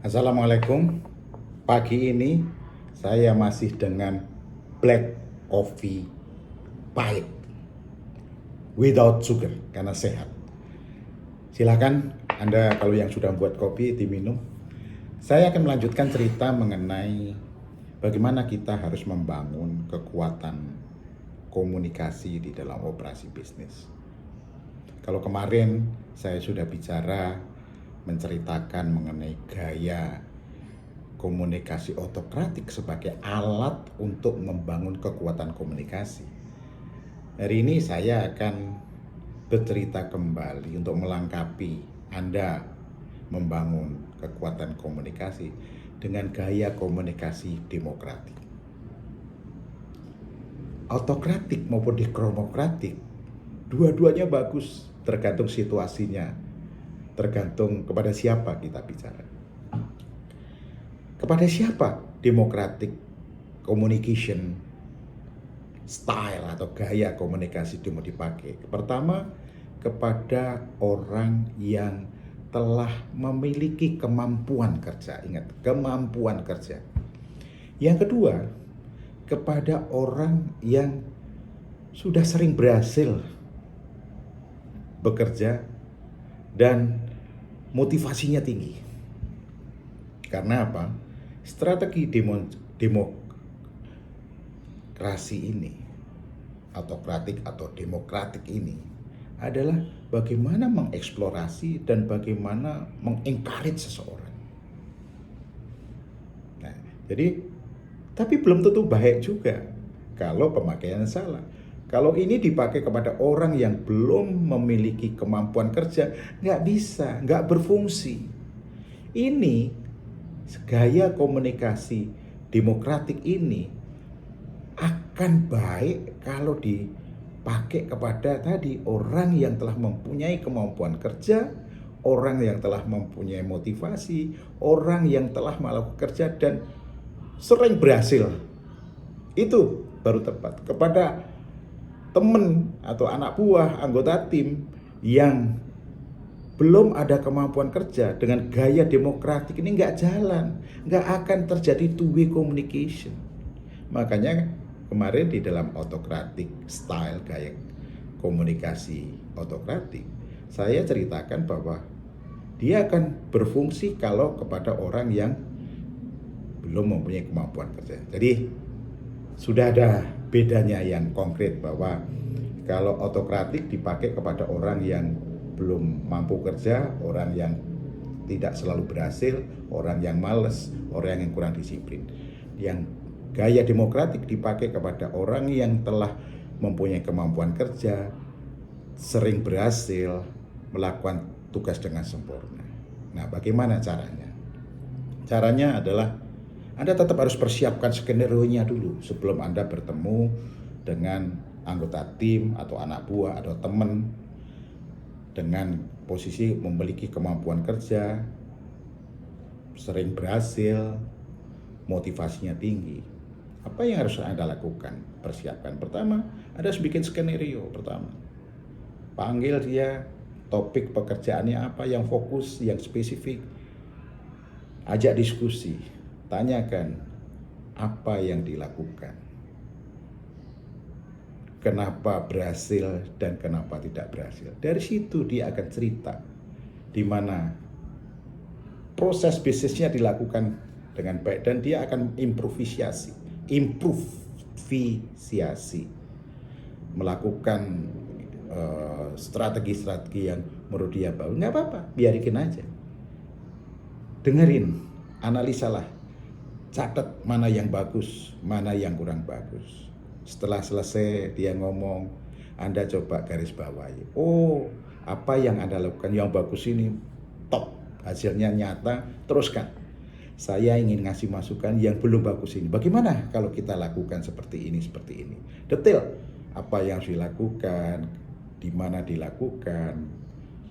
Assalamualaikum. Pagi ini saya masih dengan black coffee pahit without sugar karena sehat. Silakan Anda kalau yang sudah buat kopi diminum. Saya akan melanjutkan cerita mengenai bagaimana kita harus membangun kekuatan komunikasi di dalam operasi bisnis. Kalau kemarin saya sudah bicara menceritakan mengenai gaya komunikasi otokratik sebagai alat untuk membangun kekuatan komunikasi. Hari ini saya akan bercerita kembali untuk melengkapi Anda membangun kekuatan komunikasi dengan gaya komunikasi demokratik. Otokratik maupun demokratik, dua-duanya bagus, tergantung situasinya, tergantung kepada siapa kita bicara. Kepada siapa democratic communication style atau gaya komunikasi itu mau dipakai? Pertama, kepada orang yang telah memiliki kemampuan kerja. Ingat, kemampuan kerja. Yang kedua, kepada orang yang sudah sering berhasil bekerja dan motivasinya tinggi. Karena apa? Strategi demokrasi ini, autokratik atau demokratik ini adalah bagaimana mengeksplorasi dan bagaimana mengencourage seseorang. Nah, jadi tapi belum tentu baik juga kalau pemakaian salah. Kalau ini dipakai kepada orang yang belum memiliki kemampuan kerja, nggak bisa, nggak berfungsi. Ini gaya komunikasi demokratik ini akan baik kalau dipakai kepada tadi orang yang telah mempunyai kemampuan kerja, orang yang telah mempunyai motivasi, orang yang telah melakukan kerja dan sering berhasil. Itu baru tepat. Kepada teman atau anak buah, anggota tim yang belum ada kemampuan kerja dengan gaya demokratik ini nggak jalan, nggak akan terjadi two-way communication. Makanya kemarin di dalam autokratik style gaya komunikasi autokratik, saya ceritakan bahwa dia akan berfungsi kalau kepada orang yang belum mempunyai kemampuan kerja. Jadi sudah ada bedanya yang konkret bahwa kalau autokratik dipakai kepada orang yang belum mampu kerja, orang yang tidak selalu berhasil, orang yang malas, orang yang kurang disiplin. Yang gaya demokratik dipakai kepada orang yang telah mempunyai kemampuan kerja, sering berhasil, melakukan tugas dengan sempurna. Nah, bagaimana caranya? Caranya adalah Anda tetap harus persiapkan skenario-nya dulu sebelum Anda bertemu dengan anggota tim atau anak buah atau teman dengan posisi memiliki kemampuan kerja, sering berhasil, motivasinya tinggi. Apa yang harus Anda lakukan? Persiapkan. Pertama, Anda harus bikin skenario pertama. Panggil dia, topik pekerjaannya apa, yang fokus, yang spesifik. Ajak diskusi. Tanyakan apa yang dilakukan, kenapa berhasil dan kenapa tidak berhasil. Dari situ dia akan cerita di mana proses bisnisnya dilakukan dengan baik dan dia akan improvisasi, melakukan strategi-strategi yang menurut dia bagus. Nggak apa-apa, biarin aja. Dengerin, analisalah. Catat mana yang bagus, mana yang kurang bagus. Setelah selesai dia ngomong, Anda coba garis bawahi. Oh, apa yang Anda lakukan yang bagus ini top, hasilnya nyata, teruskan. Saya ingin ngasih masukan yang belum bagus ini. Bagaimana kalau kita lakukan seperti ini, seperti ini. Detail, apa yang harus dilakukan, di mana dilakukan,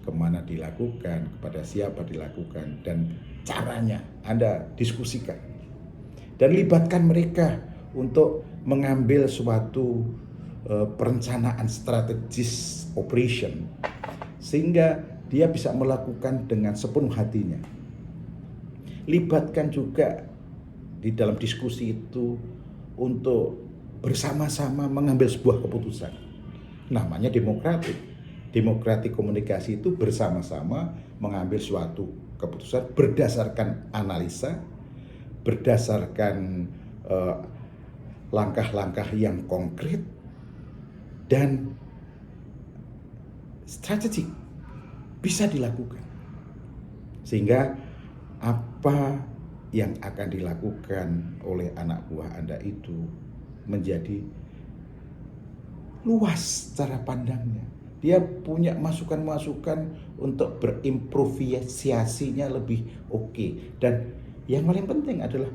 kemana dilakukan, kepada siapa dilakukan, dan caranya Anda diskusikan. Dan libatkan mereka untuk mengambil suatu perencanaan strategis operation sehingga dia bisa melakukan dengan sepenuh hatinya. libatkan juga di dalam diskusi itu untuk bersama-sama mengambil sebuah keputusan. Namanya demokratik. Demokratik komunikasi itu bersama-sama mengambil suatu keputusan berdasarkan analisa, berdasarkan langkah-langkah yang konkret dan strategik bisa dilakukan. Sehingga apa yang akan dilakukan oleh anak buah Anda itu menjadi luas cara pandangnya. Dia punya masukan-masukan untuk berimprovisasinya lebih oke. Dan yang paling penting adalah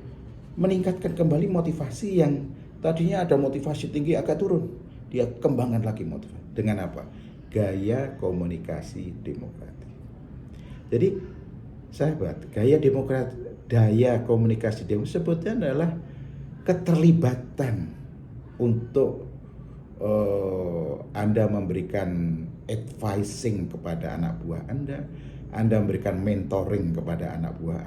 meningkatkan kembali motivasi yang tadinya ada motivasi tinggi agak turun. Dia kembangkan lagi motivasi. Dengan apa? Gaya komunikasi demokratik. Jadi, sahabat, gaya komunikasi demokratik sebutnya adalah keterlibatan untuk Anda memberikan advising kepada anak buah Anda memberikan mentoring kepada anak buah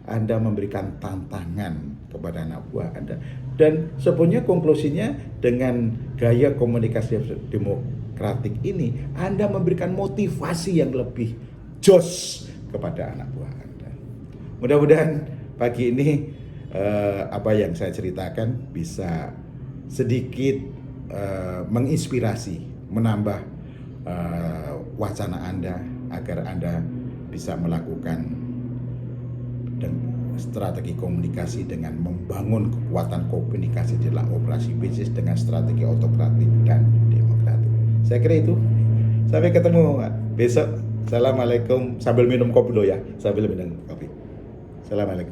Anda memberikan tantangan kepada anak buah Anda. Dan sebenarnya konklusinya dengan gaya komunikasi demokratik ini, Anda memberikan motivasi yang lebih jos kepada anak buah Anda. Mudah-mudahan pagi ini apa yang saya ceritakan bisa sedikit menginspirasi, menambah wacana Anda agar Anda bisa melakukan dan strategi komunikasi dengan membangun kekuatan komunikasi di dalam operasi bisnis dengan strategi autokratik dan demokratik. Saya kira itu. Sampai ketemu besok. Assalamualaikum. Sambil minum kopi dulu ya. Sambil minum kopi. Assalamualaikum.